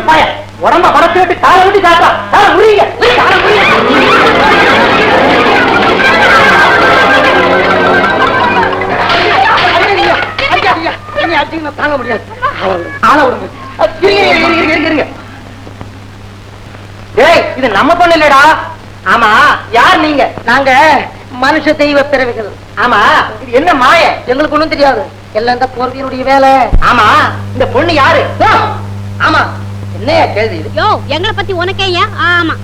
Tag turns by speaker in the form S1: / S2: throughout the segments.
S1: பய உடம்ப படத்தை விட்டு காலை விட்டு காட்டுறான். காலை முடியுங்க, காலை முடியுங்க. தாங்க முடியாது. இது நம்ம பொண்ணு இல்லடா. ஆமா, யார் நீங்க? நாங்க மனுஷ தெய்வ பிறவிகள். ஆமா, இது என்ன மாய? எங்களுக்கு ஒண்ணும் தெரியாது. எல்லாம் இந்த போர்வியனுடைய வேலை. ஆமா, இந்த பொண்ணு யாரு? ஆமா, என்னையா கேள்வி இது?
S2: எங்களை பத்தி உனக்கே? ஆமா,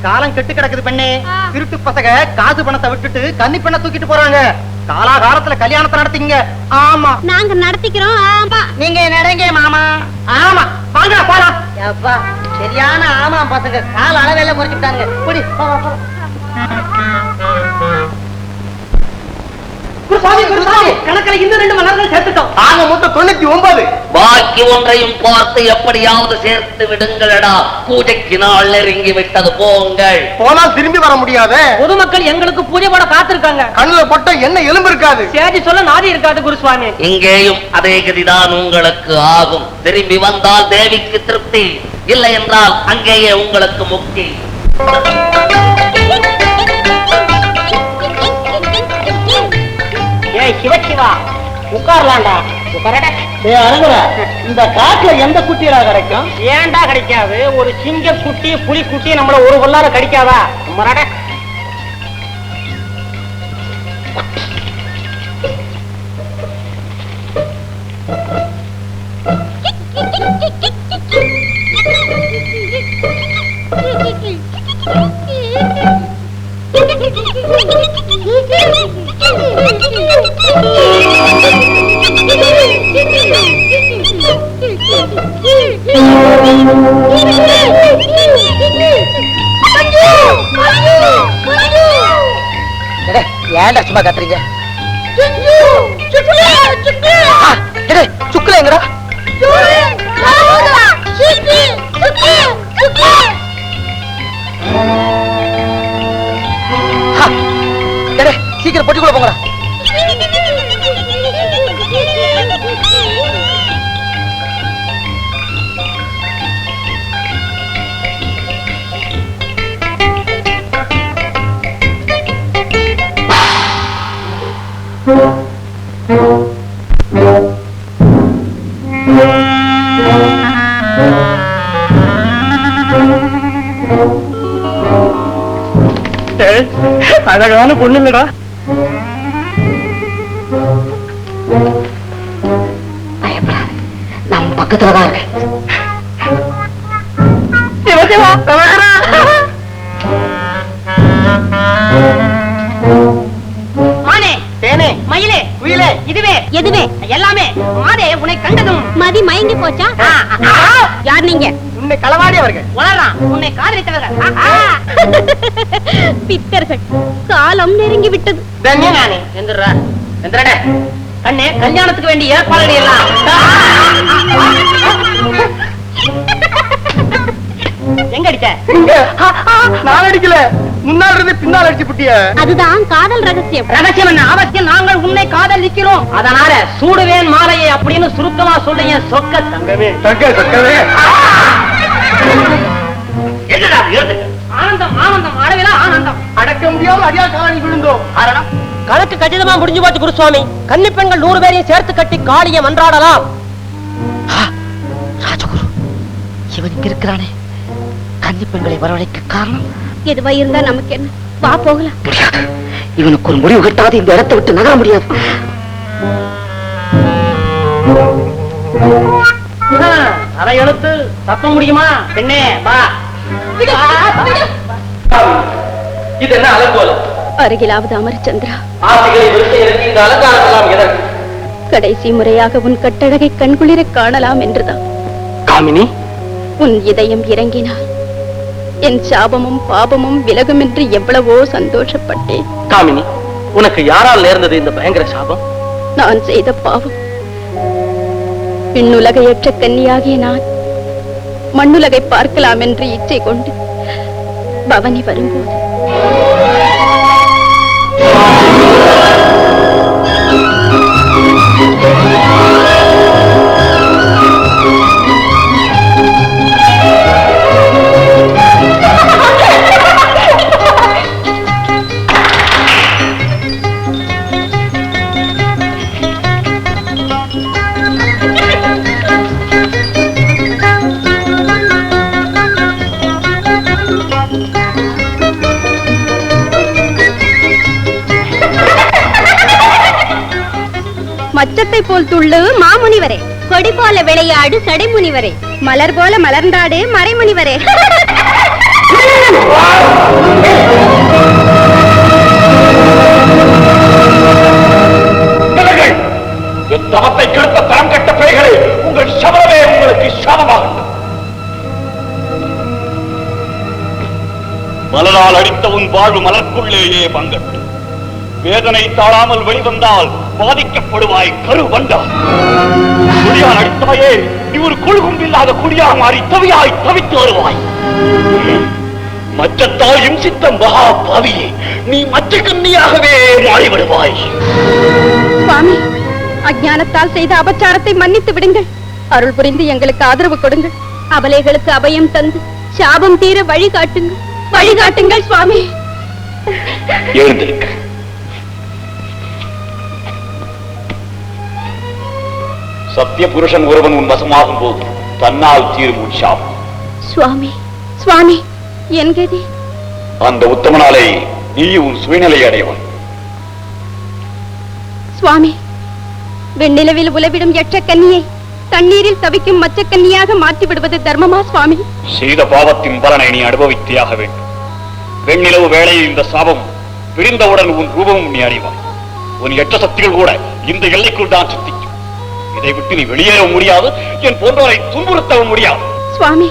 S1: காலம் கெட்டு கிடக்குது பெண்ணே. திருட்டு பசங்க காசு பணத்தை விட்டுட்டு கன்னி பெண்ணை தூக்கிட்டு போறாங்க. காலாகாலத்துல கல்யாணத்தை நடத்திங்க. ஆமா,
S2: நாங்க நடத்திக்கிறோம். ஆமா,
S1: நீங்க நடங்க மாமா. ஆமா, வாங்க போலாம். அப்பா, சரியான ஆமா பசங்க கால அளவேல முறைச்சுட்டாங்க. குடி கணக்கில் இன்னும் 2 மலர்கள் சேர்த்துட்டோம். ஆக மொத்தம் 99.
S3: பாக்கி ஒன்றையும் பார்த்து எப்படியாவது சேர்த்து விடுங்களடா. பூஜைக்கு நாள் நெருங்கி விட்டது. போங்கள்.
S1: போனால் திரும்பி வர முடியாது. பொதுமக்கள் எங்களுக்கு பூஜை போட காத்திருக்காங்க. கண்ணுல போட்ட என்ன எலும்பு இருக்காது. சேதி சொல்ல நாதி இருக்காது குருசுவாமி.
S3: இங்கேயும் அதே கதிதான் உங்களுக்கு ஆகும். திரும்பி வந்தால் தேவிக்கு திருப்தி, இல்லை என்றால் அங்கேயே உங்களுக்கு முக்தி.
S1: சிவசிவா, உட்காரலாம்டா. இந்த காட்டுல எந்த குட்டியடா கிடைக்கும்? ஏன்டா கிடைக்காது? ஒரு சிங்க குட்டி புலி குட்டி நம்மள ஒரு கொள்ளார கிடைக்காதா? ஏன்டா சும்மா கத்துறீங்க? சுக்குல எங்கடா? சீக்கிரம் பொட்டிக்குள்ள போங்கடா. அழகான பொண்ணு இல்லடா. பயப்படாது, நம்ம பக்கத்துலதான் இருக்கு. மானே, தேனே, மயிலே, குயிலே, இதுவே
S2: எதுவே
S1: எல்லாமே மாதே உன்னை கண்டதும்
S2: மதி மயங்கி போச்சா? யார் நீங்க?
S1: உன்னை களவாடியவர்கள். உளறான், உன்னை காதலித்தவர்கள்.
S2: பித்தர்கள். காலம் நெருங்கி விட்டது.
S1: நானே எந்திரா எந்திரடே. கண்ணே, கல்யாணத்துக்கு வேண்டிய ஏற்பாடுகள் எல்லாம் எங்க அடிச்ச? நான் அடிக்கல, முன்னால் இருந்து பின்னால் அடிச்சு புட்டிய. அதுதான் காதல் ரகசியம். ரகசியம் என்ன? அவசியம். நாங்கள் உன்னை காதலிக்கிறோம். அதனால சூடுவேன் மாலையை அப்படின்னு சுருக்கமா சொல்லுங்க. சொக்க தங்கமே, சொக்க சொக்கவே. ஆனந்தம் ஆனந்தம், அளவிலா ஆனந்தம். அடக்க முடியாத அடியா காணி விழுந்தோம். காரணம் கணக்கு கச்சிதமா முடிஞ்சு போச்சு குருசுவாமி. கன்னி பெண்கள் 100 பேரையும் சேர்த்து கட்டி காளியை மன்றாடலாம். ராஜகுரு, இவன் இங்க இருக்கிறானே, கன்னி பெண்களை வரவழைக்க காரணம்
S2: எதுவா இருந்தா நமக்கு என்ன? வா போகலாம்.
S1: முடியாது, இவனுக்கு ஒரு முடிவு கட்டாது இந்த இடத்தை விட்டு நகர முடியாது. அரை எழுத்து தப்ப முடியுமா? பெண்ணே வா. இது என்ன அலங்கோலம்?
S2: அருகிலாவது அமரச்சந்திரா,
S1: இந்த அலங்காரம் எதற்கு?
S2: கடைசி முறையாக உன் கட்டழகை கண்குளிர காணலாம் என்றுதான்.
S1: காமினி,
S2: உன் இதயம் இறங்கினால் என் சாபமும் பாபமும் விலகும் என்று எவ்வளவோ சந்தோஷப்பட்டேன்.
S1: காமினி, உனக்கு யாரால் நேர்ந்தது இந்த பயங்கர சாபம்?
S2: நான் செய்த பாவம். விண்ணுலகையற்ற கன்னியாகிய நான் மண்ணுலகை பார்க்கலாம் என்று இச்சை கொண்டு பவனி வரும்போது உச்சத்தை போல் துள்ளு மாமுனிவரே, கொடி போல விளையாடு சடைமுனிவரே, மலர் போல மலர்ந்தாடு மறைமுனிவரே.
S4: என் தவத்தை கெடுத்த தரம் கட்ட பிழைகளை உங்கள் சபலமே உங்களுக்கு சாபமாகட்டும். மலரால் அடித்த உன் வாழ்வு மலர்க்குள்ளேயே பங்கட்டும். வேதனை தாழாமல் வெளிவந்தால் பாதிக்கப்படுவாய் கரு வந்தால். குடியால் அடித்தவையே நீ ஒரு கொள்கும்பில்லாத குடியாக மாறி தவியாய் தவித்து வருவாய். மற்றத்தால் இம்சித்த மகா பாவியே, நீ மற்ற கன்னியாகவே மாறிவிடுவாய்.
S2: சுவாமி, அஞ்ஞானத்தால் செய்த அபச்சாரத்தை மன்னித்து விடுங்கள். அருள் புரிந்து எங்களுக்கு ஆதரவு கொடுங்கள். அபலைகளுக்கு அபயம் தந்து சாபம் தீர வழிகாட்டுங்கள், வழிகாட்டுங்கள் சுவாமி.
S4: எழுந்திருக்க. சத்திய புருஷன் ஒருவன் உன் வசமாகும் போது தன்னால் தீரும் உன் சாபம்.
S2: சுவாமி, சுவாமி, என் கதி
S4: அந்த உத்தமனாலே நீ உன் சுயநிலை அடையவன்.
S2: சுவாமி, வெண்ணிலவில் உலவிடும் எற்ற கன்னியை தண்ணீரில் தவிக்கும் மச்ச கன்னியாக மாற்றி விடுவது தர்மமா சுவாமி?
S4: செய்த பாவத்தின் பலனை நீ அனுபவித்தியாக வேண்டும். வெண்ணிலவு வேளையில் இந்த சாபம் பிரிந்தவுடன் உன் ரூபமும் நீ அறிவாய். உன் எற்ற சக்திகள் கூட இந்த எல்லைக்குள் தான் சித்திக்கும். இதை விட்டு நீ வெளியேற முடியாது, என் போன்றவரை துன்புறுத்தவும் முடியாது.
S2: சுவாமி,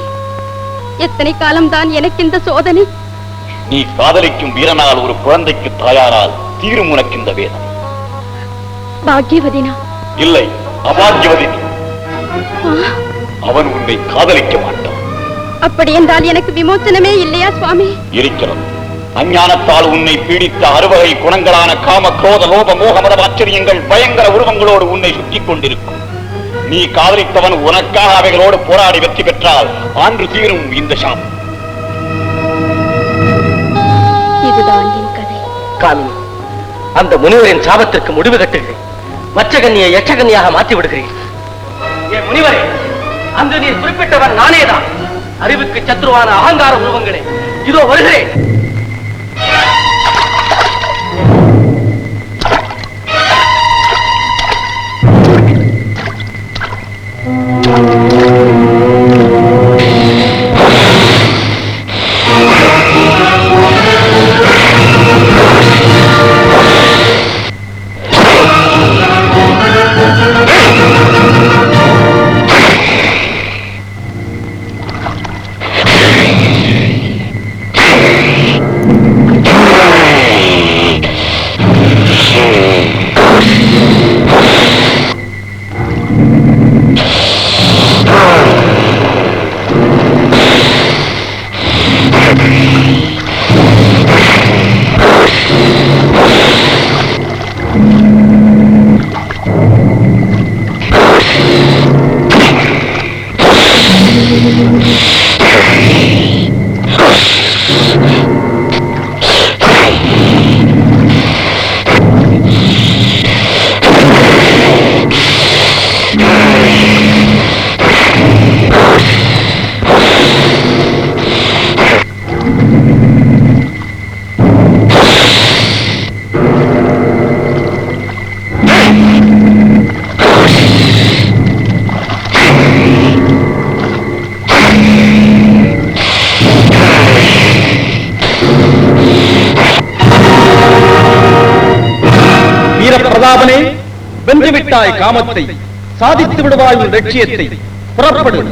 S2: எத்தனை காலம்தான் எனக்கு இந்த சோதனை?
S4: நீ காதலிக்கும் வீரனால் ஒரு குழந்தைக்கு தாயாரால் தீரும் உனக்கு இந்த வேதனை.
S2: பாக்கியவதினா?
S4: இல்லை, அபாக்கியவதி. அவன் உன்னை காதலிக்க மாட்டான்.
S2: அப்படி என்றால் எனக்கு விமோச்சனமே இல்லையா சுவாமி?
S4: இருக்கிறது. அஞ்ஞானத்தால் உன்னை பீடித்த அறுவகை குணங்களான காம, குரோத, லோப, மோக, மத ஆச்சரியங்கள் பயங்கர உருவங்களோடு உன்னை சுற்றிக் கொண்டிருக்கும். நீ காதலித்தவன் உனக்காக அவைகளோடு போராடி வெற்றி பெற்றால் ஆண்டு தீரும் இந்த சாபம்.
S2: இதுதான் என் கதை.
S1: காமினி, அந்த முனிவரின் சாபத்திற்கு முடிவு கட்டுகிறேன். மச்சகன்னியை எச்சகன்னியாக மாற்றி விடுகிறேன். என் முனிவரே, அங்கு நீர் குறிப்பிட்டவர் நானேதான். அறிவுக்கு சத்ருவான அகங்கார உருவங்களே, இதோ வருகிறேன்.
S5: பிரதாபனே, வென்றுவிட்டாய் காமத்தை, சாதித்து விடுவாய் உன் லட்சியத்தை. புறப்படு.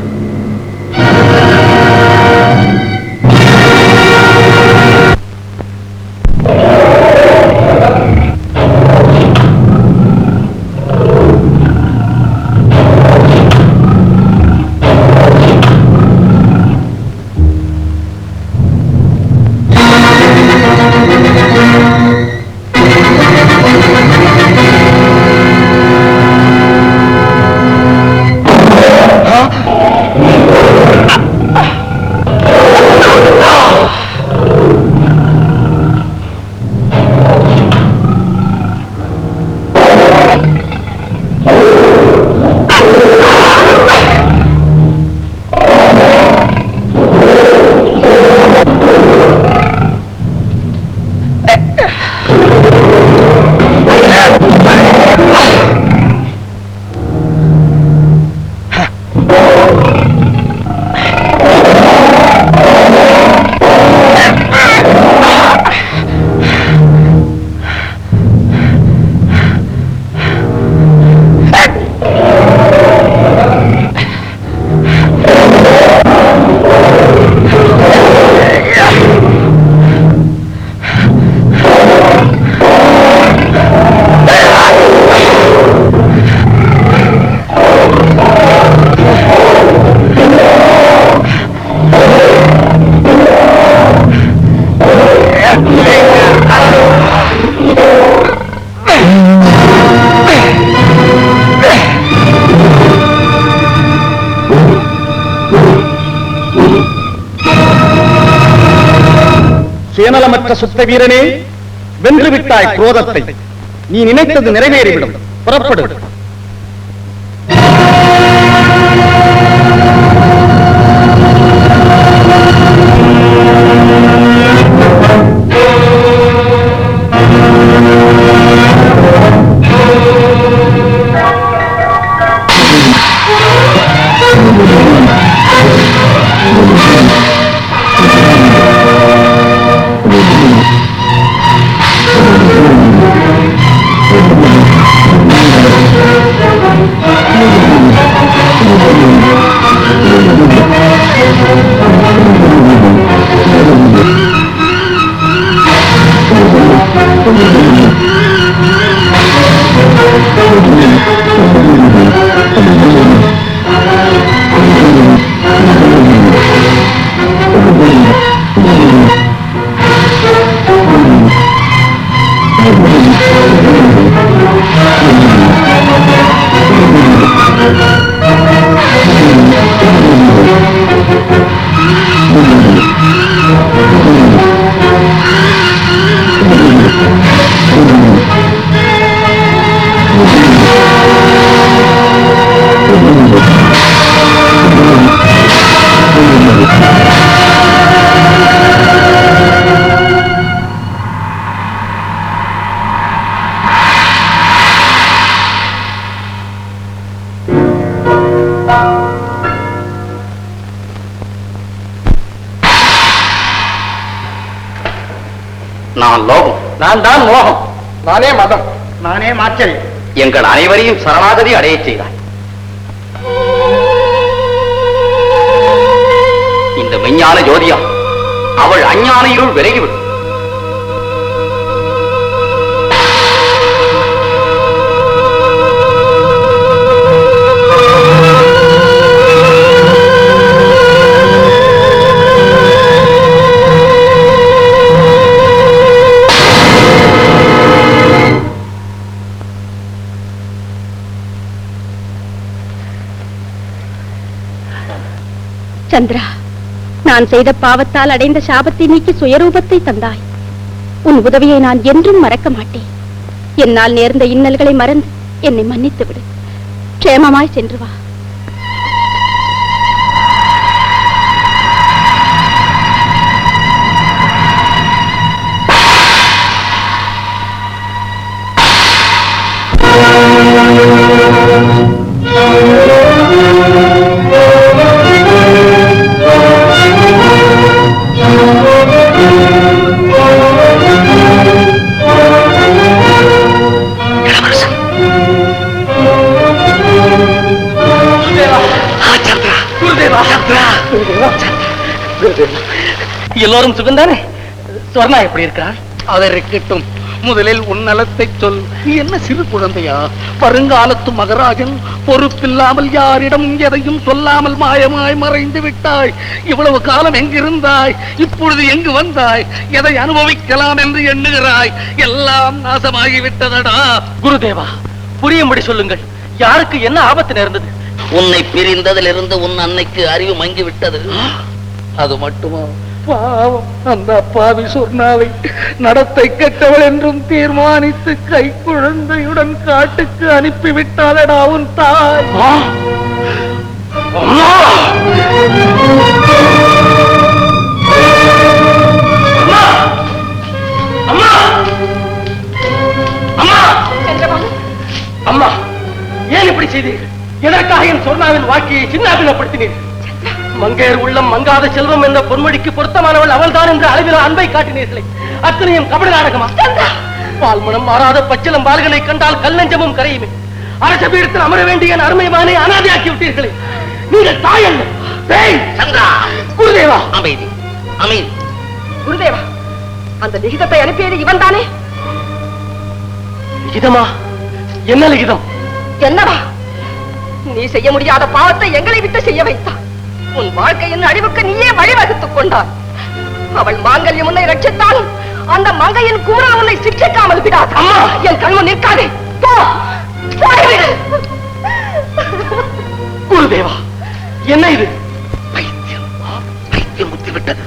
S5: சுயநலமற்ற சுத்த வீரனே, வென்று விட்டாய் குரோதத்தை. நீ நினைத்தது நிறைவேறிவிடும். புறப்படு.
S4: நான் லோகம்,
S5: நான் தான் மோகம், நானே மதம், நானே மாச்சரியம்.
S4: எங்கள் அனைவரையும் சரணாகதி அடையச் செய்தாய். இந்த மெஞ்ஞான ஜோதியா அவள் அஞ்ஞான இருள் விலகிவிடும்.
S2: சந்திரா, நான் செய்த பாவத்தால் அடைந்த சாபத்தை நீக்கி சுயரூபத்தை தந்தாய். உன் உதவியை நான் என்றும் மறக்க மாட்டேன். என்னால் நேர்ந்த இன்னல்களை மறந்து என்னை மன்னித்து விடு. க்ஷேமமாய் சென்று வா.
S1: எல்லோரும் சுகந்தானே? சொர்ணா எப்படி இருக்கிறார்?
S6: அதை இருக்கட்டும், முதலில் உன் நலத்தை சொல். நீ என்ன சிறு குழந்தையா? வருங்காலத்து மகராஜன் பொறுப்பில்லாமல் யாரிடம் எதையும் சொல்லாமல் மாயமாய் மறைந்து விட்டாய். இவ்வளவு காலம் எங்கிருந்தாய்? இப்பொழுது எங்கு வந்தாய்? எதை அனுபவிக்கலாம் என்று எண்ணுகிறாய்? எல்லாம் நாசமாகிவிட்டதடா.
S1: குருதேவா, புரியும்படி சொல்லுங்கள். யாருக்கு என்ன ஆபத்து நேர்ந்தது?
S3: உன்னை பிரிந்ததிலிருந்து உன் அன்னைக்கு அறிவு மங்கி விட்டது.
S6: அது மட்டுமா? பாவம், அந்த அப்பாவி சொர்ணாவை நடத்தை கெட்டவள் என்றும் தீர்மானித்து கை குழந்தையுடன் காட்டுக்கு அனுப்பிவிட்டாளடா உன் தாய்.
S1: அம்மா, ஏன் இப்படி செய்தீர்கள்? எதற்காக என் சொர்ணாவின் வாக்கியை சின்னாபின்னப்படுத்தினீர்கள்? மங்கையர் உள்ளம் மங்காத செல்வம் என்ற பொன்மொழிக்கு பொருத்தமானவள் அவள்தான் என்ற அளவில் அன்பை காட்டினீர்களே, அத்தனையும் கபட நாடகமா? பால்மணம் மாறாத பச்சிலம் பால்களை கண்டால் கல் நெஞ்சமும் கரையுமே. அரச பீடத்தில் அமர வேண்டிய அருமைமானை அனாதையாக்கி விட்டீர்களே. நீங்கள் தாய் அல்ல, பேய்.
S3: சந்திரா,
S1: குருதேவா,
S3: அமைதி அமைதி.
S2: குருதேவா, அந்த லிகிதத்தை அனுப்பியது இவன் தானே?
S1: லிகிதமா? என்ன லிகிதம்?
S2: என்னவா? நீ செய்ய முடியாத பாவத்தை எங்களை விட்டு செய்ய வைத்தான். உன் வாழ்க்கையின் அழிவுக்கு நீயே வழிவகுத்துக் கொண்டாய். அவள் மாங்கல்யம் உன்னை ரட்சித்தாலும் அந்த மங்கையின் குமரன் உன்னை சிக்ஷிக்காமல் விடாது.
S1: அம்மா,
S2: என் கண்மு நிற்காதே. போ, போய்விடு.
S1: குருதேவா, என்ன இது?
S3: விட்டது.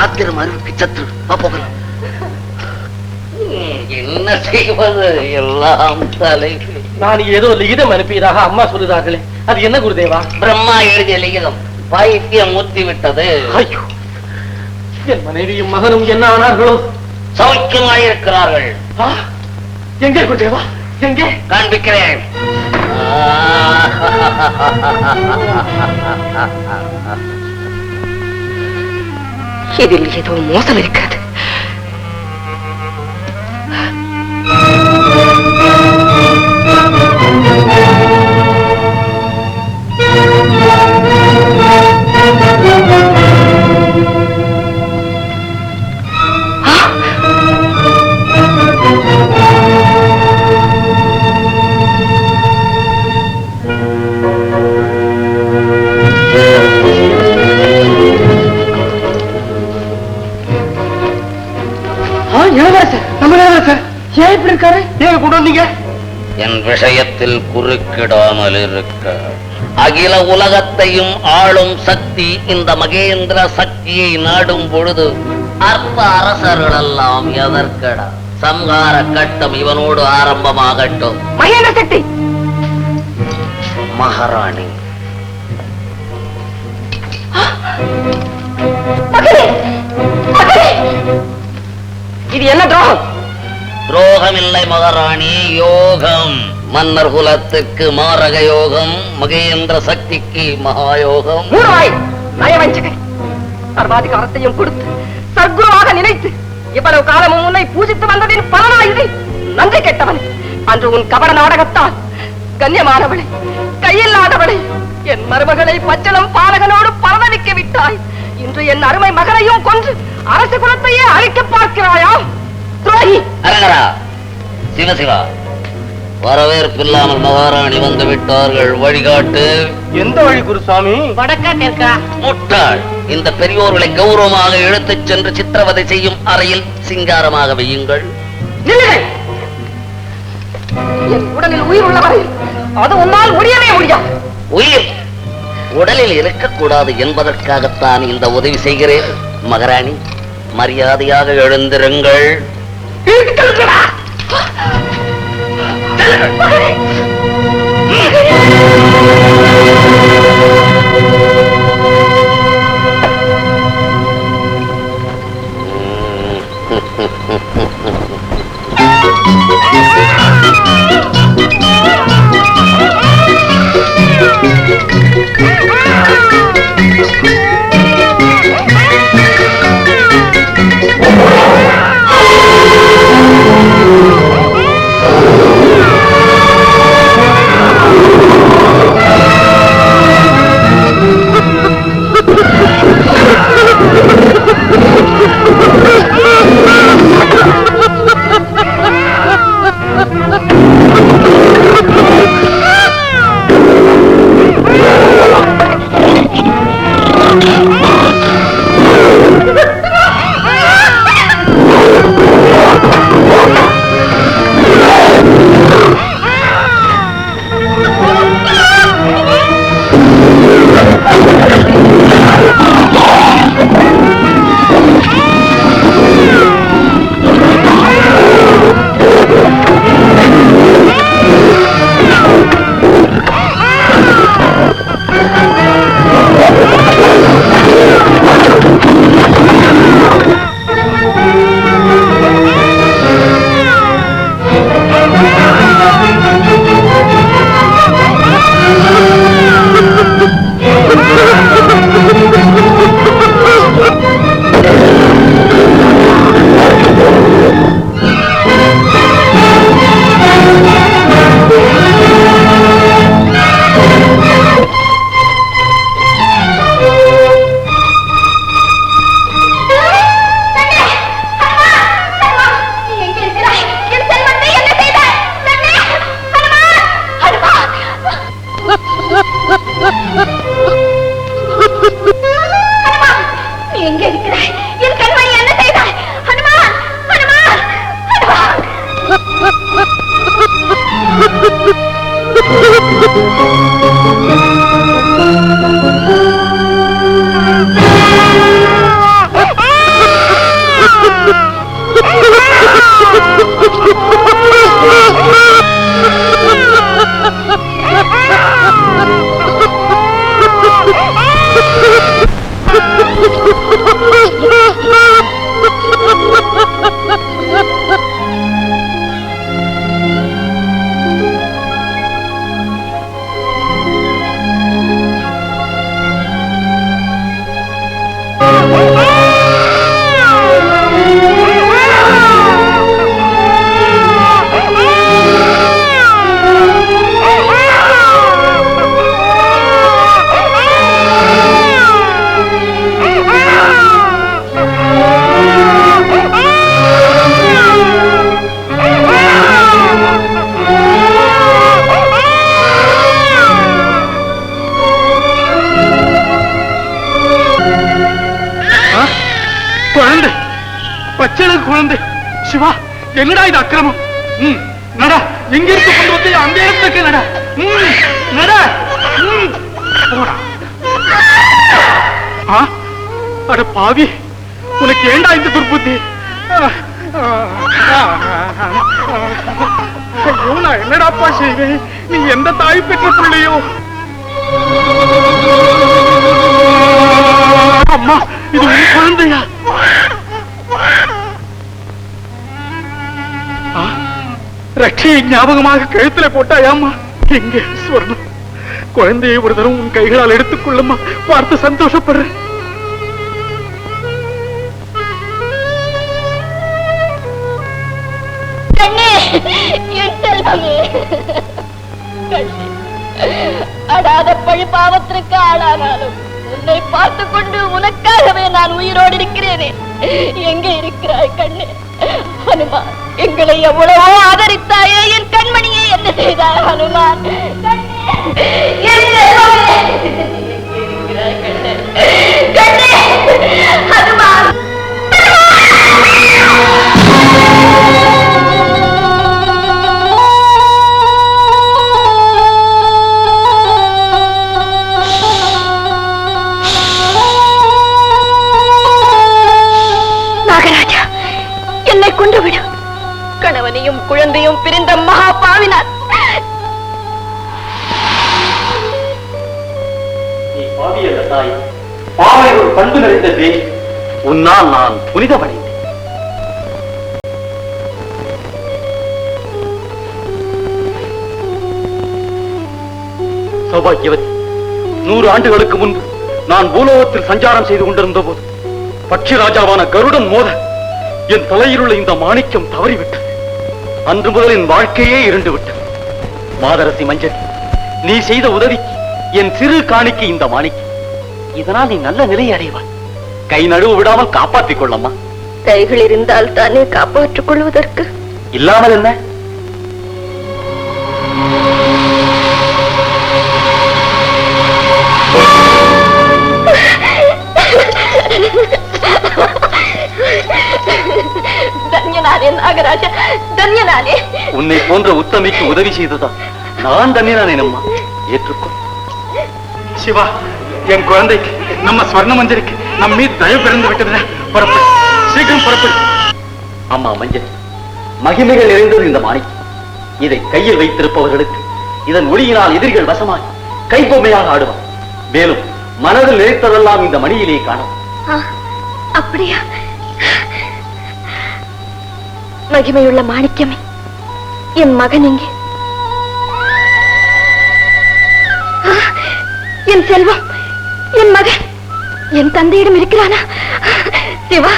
S3: ஆத்திரம் அருவுக்கு சத்ரு. போகலாம். என்ன செய்வது, எல்லாம் தலை.
S1: நான் ஏதோ லிகிதம் அனுப்பியதாக அம்மா சொல்லுகிறார்களே, அது என்ன குருதேவா?
S3: பிரம்மா எழுதிய லிகிதம் பைத்தியம் முத்தி விட்டது.
S1: ஐயோ, என் மனைவியும் மகனும் என்ன ஆனார்களோ?
S3: சௌக்கியமாயிருக்கிறார்கள்.
S1: எங்கே குருதேவா, எங்கே?
S3: காண்பிக்கிறேன்.
S1: இதில் ஏதோ மோசம் இருக்கிறது. ஏன் இப்படி இருக்காரு? ஏன் கொண்டு வந்தீங்க?
S3: என் விஷயத்தில் குறுக்கிடாமல் இருக்க. அகில உலகத்தையும் ஆளும் சக்தி இந்த மகேந்திர சக்தியை நாடும் பொழுது அற்ப அரசர்கள் எல்லாம் எதற்கடா? சம்ஹார கட்டம் இவனோடு ஆரம்பமாகட்டும்.
S1: மகேந்திர சக்தி
S3: மகாராணி,
S1: இது என்ன துரோகம்?
S3: துரோகம் இல்லை மகாராணி, யோகம். மன்னர் குலத்துக்கு மாரக யோகம், மகேந்திர சக்திக்கு மகாயோகம்.
S1: நயவஞ்சகை, சர்வாதிகாரத்தையும் கொடுத்து சர்க்குருவாக நினைத்து இவ்வளவு காலமும் உன்னை பூஜித்து வந்ததின் பலனாயுதை நன்றி கெட்டவன். அன்று உன் கபட நாடகத்தால் கண்ணியமானவளை, கையில்லாதவளை, என் மருமகளை பச்சளம் பாலகனோடு பரவவிக்க விட்டாய். இன்று என் அருமை மகனையும் கொன்று அரசு குலத்தையே அழிக்க பார்க்கிறாயா? துரோகி!
S3: அரங்கரா, சிவசிவா, வரவேற்பில்லாமல் மகாராணி வந்து விட்டார்கள். வழிகாட்டு.
S1: எந்த வழி குருசாமி? வடக்கா தெற்கா?
S3: முட்டாள். இந்த பெரியோர்களை கௌரவமாக இழுத்துச் சென்று சித்திரவதை செய்யும் அறையில் சிங்காரமாக வையுங்கள்.
S1: என் உடலில் உயிர் உள்ளவரை அது உன்னால் முடியவே முடியாது.
S3: உயிர் உடலில் இருக்கக்கூடாது என்பதற்காகத்தான் இந்த உதவி செய்கிறேன். மகாராணி, மரியாதையாக எழுந்திருங்கள்.
S6: அழகு குழந்தை. சிவா, என்னடா இது அக்கிரமம்? நட, எங்க இருந்து கொண்டு வந்து அந்த இடத்துக்கு நட. நட, போடா. அட பாவி, உனக்கு ஏண்டா இந்த துர்புத்தி? ஐயோ, நான் என்னடாப்பா செய்வேன்? நீ எந்த தாய் பெற்ற பிள்ளையோ? அம்மா, இது உன் குழந்தையா? ரட்சியை ஞாபகமாக கழுத்துல போட்டாயாம்மா? எங்க ஸ்வர்ணம்? குழந்தையை ஒரு தரம் உன் கைகளால் எடுத்துக்கொள்ளம்மா, பார்த்து சந்தோஷப்படுறேன்.
S2: அடாத பழி பாவத்திற்கு ஆளானாலும் உன்னை பார்த்து கொண்டு உனக்காகவே நான் உயிரோடு இருக்கிறேனே. எங்கே இருக்கிறாய் கண்ணே? ஹனுமான், எங்களை எவ்வளவோ ஆதரித்தாயே என் கண்மணியை என்ன செய்தாய் ஹனுமான்? ஹனுமான், நாகராஜா, என்னை கொண்டு விடு. கணவனையும் குழந்தையும் பிரிந்த மகா பாவினார்.
S4: நீ பாவியல்ல தாய், பாவை ஒரு பண்பு நிறைந்ததே. உன்னால் நான் புனிதமடைந்தேன். சௌபாகியவதி, 100 ஆண்டுகளுக்கு முன்பு நான் பூலோகத்தில் சஞ்சாரம் செய்து கொண்டிருந்த போது பட்சி ராஜாவான கருடன் மோத என் தலையில் உள்ள இந்த மாணிக்கம் தவறிவிட்டது. அன்று முதல் என் வாழ்க்கையே இருண்டு விட்டது. மாதரசி மஞ்சள், நீ செய்த உதவிக்கு என் சிறு காணிக்கை இந்த மாணிக்கம். இதனால் நீ நல்ல நிலையை அடைவாய். கை நழுவு விடாமல் காப்பாற்றிக் கொள்ளம்மா.
S2: கைகள் இருந்தால் தானே காப்பாற்றிக் கொள்வதற்கு.
S4: இல்லாமல் என்ன?
S2: தன்யனானே நாகராஜா, தன்யனானே.
S4: உன்னை போன்ற உத்தமிக்கு உதவி செய்ததான் நான் தன்யனானே. அம்மா, ஏற்றுக்கொள்.
S6: சிவா, என் குழந்தைக்கு, நம்ம ஸ்வர்ண மஞ்சளுக்கு நம் மீது தயவு பிறந்து விட்டது. புறப்படு, சீக்கிரம் புறப்படு.
S4: அம்மா மஞ்சள், மகிமைகள் நிறைந்தது இந்த மாணிக்கம். இதை கையில் வைத்திருப்பவர்களுக்கு இதன் ஒளியினால் எதிரிகள் வசமாய் கைபொம்மையாக ஆடுவார். மேலும் மனதில் நினைத்ததெல்லாம் இந்த மணியிலே காணும்.
S2: அப்படியா? மகிமையுள்ள மாணிக்கமே, என் மகன் எங்கே? என் செல்வம், என் மகன் என் தந்தையிடம் இருக்கிறானா? சிவா,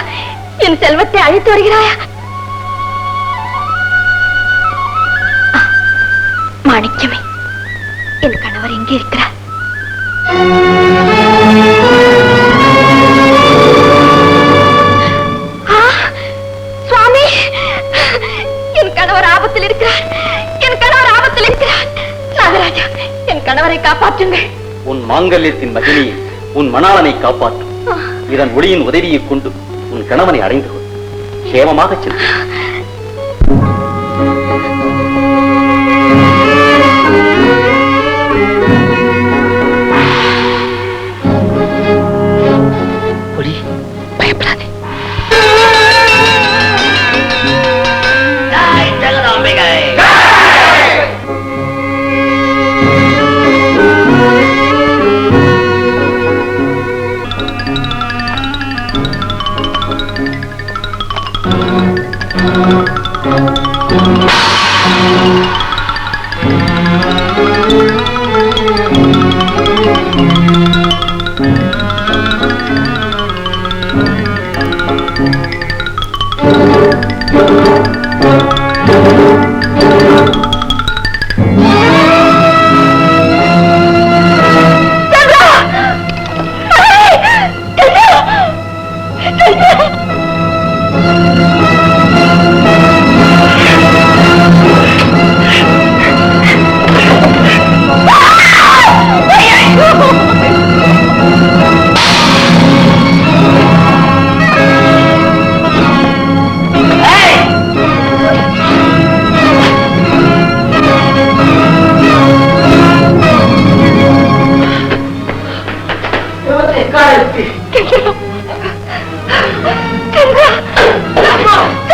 S2: என் செல்வத்தை அழைத்து வருகிறாயா? மாணிக்கமே, என் கணவர் எங்கே இருக்கிறார்? சுவாமி, என் கணவர் ஆபத்தில் இருக்கிறார். என் கணவர் ஆபத்தில் இருக்கிறார். நாகராஜா, என் கணவரை காப்பாற்றுங்கள்.
S4: உன் மாங்கல்யத்தின் மகிமையை உன் மணாளனை காப்பாற்றும். இதன் ஒளியின் உதவியை கொண்டு உன் கணவனை அடைந்து கொள். சேமமாக செல்.
S2: பயப்படாதே.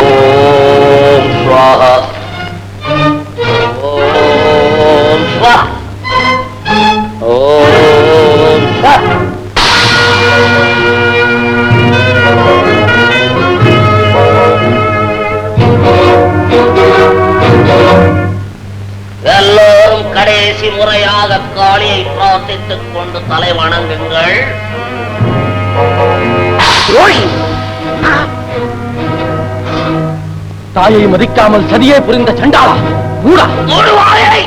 S3: ஓம் ஸ்வாஹா ஓம் ஸ்வாஹா ஓம் ஸ்வாஹா. எல்லோரும் கடைசி முறையாக காளியை பிரார்த்தித்துக் கொண்டு தலை வணங்குங்கள்.
S6: தாயை மதிக்காமல் சதியே புரிந்த சண்டாளா மூடா
S3: மூடுவாயை.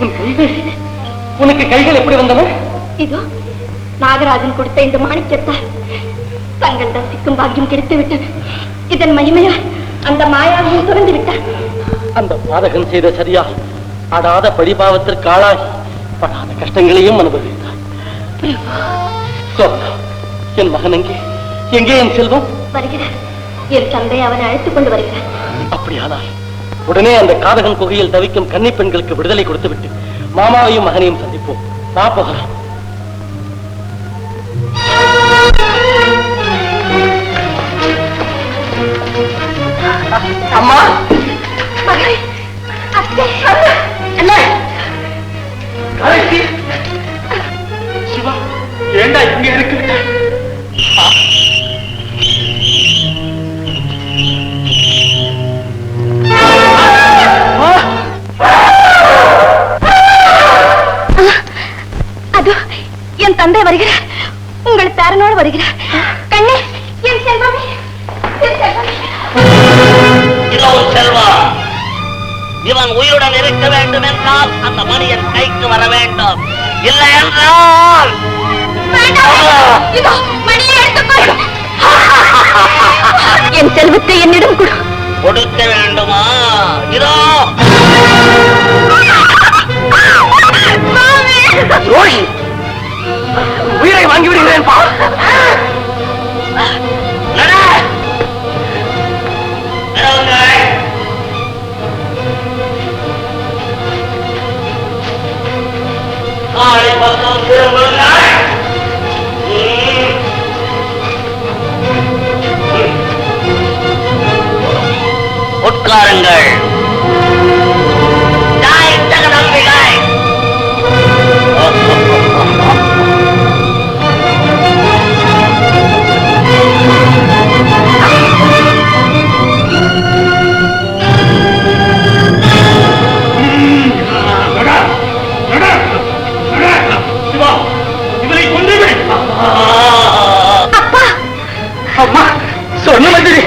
S1: உன் கைகள், உனக்கு கைகள் எப்படி வந்தன?
S2: இதோ நாகராஜன் கொடுத்த இந்த மாணிக்கத்தால் தங்கள் தரிசிக்கும் பாக்கியம் கிடைத்து விட்டது. இதன் மகிமையா அந்த மாயாவையும் துறந்து விட்டார்.
S1: அந்த பாதகன் செய்த சரியா அடாத பழிபாவத்திற்கு ஆளாய் படாத கஷ்டங்களையும் அனுபவித்தார். என் மகன் எங்கே? எங்கே என் செல்வம்?
S2: வருகிறார். என் தந்தை அவனை அழைத்துக் கொண்டு வருகிறார்.
S1: அப்படியானால் உடனே அந்த காதகன் குகையில் தவிக்கும் கன்னி பெண்களுக்கு விடுதலை கொடுத்து விட்டு மாமாவையும் மகனையும் சந்திப்போம். வா போகலாம். அம்மா,
S6: சிவா, ஏண்டா இங்க இருக்கு?
S2: அதோ என் தந்தை வருகிறார். உங்கள் பேரனோடு வருகிறார். கண்ணே, என் செல்வமே, என் செல்வமே.
S3: இதோ செல்வா, இவன் உயிருடன் இருக்க வேண்டும் என்றால் அந்த மணியன் கைக்கு வர வேண்டும். இல்லை என்றால்
S2: இதோ மணியை எடுத்துக்கொள். என் செல்வத்தை என்னிடம் கொடு.
S3: கொடுக்க வேண்டுமா? இதோ
S1: ரோஹி, உயிரை வாங்கி விடுகிறேன்.
S3: உட்காருங்கள்.
S1: அம்மா, சொன்ன மாதிரி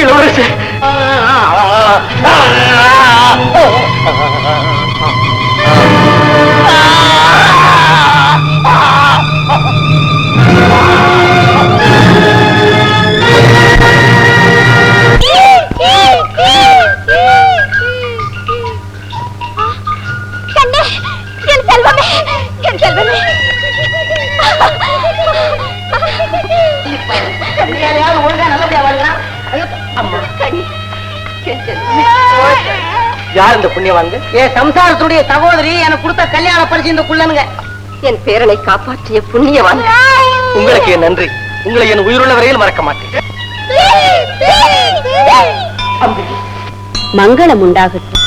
S1: இளவரசர்
S2: கண்ணே, என் செல்வமே, என் செல்வமே.
S1: ஒழுங்கா நல்லபடியா வரலாம்.
S2: கண்ணே, என் செல்வமே.
S1: யார் இந்த புண்ணியவாங்க? என் சம்சாரத்துடைய சகோதரி எனக்கு கொடுத்த கல்யாண பரிசு இந்த குள்ளனுங்க.
S2: என் பேரனை காப்பாற்றிய புண்ணியவான்.
S1: உங்களுக்கு என் நன்றி. உங்களை என் உயிருள்ள வரையில் மறக்க மாட்டேன்.
S2: மங்களம் உண்டாகட்டும்.